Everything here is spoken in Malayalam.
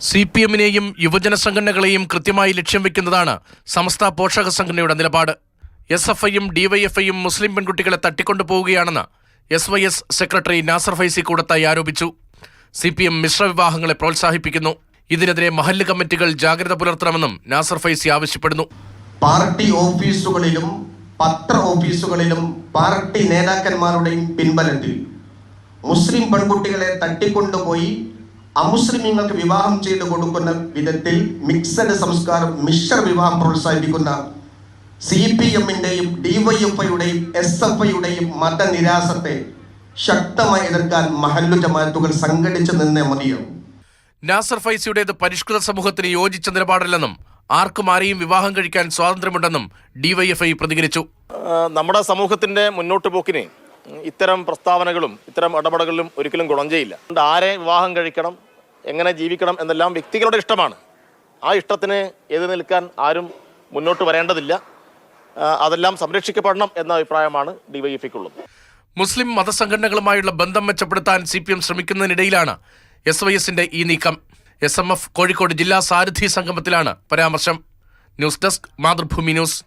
CPM-നെയും യുവജന സംഘടനകളെയും കൃത്യമായി ലക്ഷ്യം വെക്കുന്നതാണ് സമസ്ത പോഷക സംഘടനയുടെ നിലപാട്. SFI-യും DYFI-യും മുസ്ലിം പെൺകുട്ടികളെ തട്ടിക്കൊണ്ടുപോവുകയാണെന്ന് SYS സെക്രട്ടറി നാസർ ഫൈസി കൂടത്തായി ആരോപിച്ചു. CPM മിശ്രവിവാഹങ്ങളെ പ്രോത്സാഹിപ്പിക്കുന്നു. ഇതിനെതിരെ മഹല്ല് കമ്മിറ്റികൾ ജാഗ്രത പുലർത്തണമെന്നും നാസർ ഫൈസി ആവശ്യപ്പെടുന്നു. പാർട്ടി ഓഫീസുകളിലും പത്ര ഓഫീസുകളിലും പാർട്ടി നേതാക്കന്മാരുടെയും പിൻബലത്തിൽ മുസ്ലിം പെൺകുട്ടികളെ തട്ടിക്കൊണ്ടുപോയി അമുസ്ലിമീങ്ങൾക്ക് വിവാഹം ചെയ്തു കൊടുക്കുന്ന വിധത്തിൽ മിക്സഡ് സംസ്കാരം മിശ്ര വിവാഹം പ്രോത്സാഹിപ്പിക്കുന്ന CPM-ന്റെയും DYFI-യുടെയും SFI-യുടെയും മതനിരാസത്തെ ശക്തമായി എതിർക്കാൻ മഹല്ലു ജമാഅത്തുകൾ സംഘടിച്ചു നിന്നേ മതിയാവും. നാസർ ഫൈസിയുടേത് പരിഷ്കൃത സമൂഹത്തിന് യോജിച്ച നിലപാടല്ലെന്നും ആർക്കും ആരെയും വിവാഹം കഴിക്കാൻ സ്വാതന്ത്ര്യമുണ്ടെന്നും DYFI പ്രതികരിച്ചു. നമ്മുടെ സമൂഹത്തിന്റെ മുന്നോട്ട് പോക്കിന് ഇത്തരം പ്രസ്താവനകളും ഇത്തരം ഇടപെടലുകളും ഒരിക്കലും ഗുണം ചെയ്യില്ല. ആരെ വിവാഹം കഴിക്കണം, എങ്ങനെ ജീവിക്കണം എന്നെല്ലാം വ്യക്തികളുടെ ഇഷ്ടമാണ്. ആ ഇഷ്ടത്തിന് എതിർ നിൽക്കാൻ ആരും മുന്നോട്ട് വരേണ്ടതില്ല. അതെല്ലാം സംരക്ഷിക്കപ്പെടണം എന്ന അഭിപ്രായമാണ് DYFI-ക്കുള്ളത്. മുസ്ലിം മതസംഘടനകളുമായുള്ള ബന്ധം മെച്ചപ്പെടുത്താൻ CPM ശ്രമിക്കുന്നതിനിടയിലാണ് SYS-ന്റെ ഈ നീക്കം. SMF കോഴിക്കോട് ജില്ലാ സാരഥി സംഗമത്തിലാണ് പരാമർശം. News desk, Mathrubhumi news.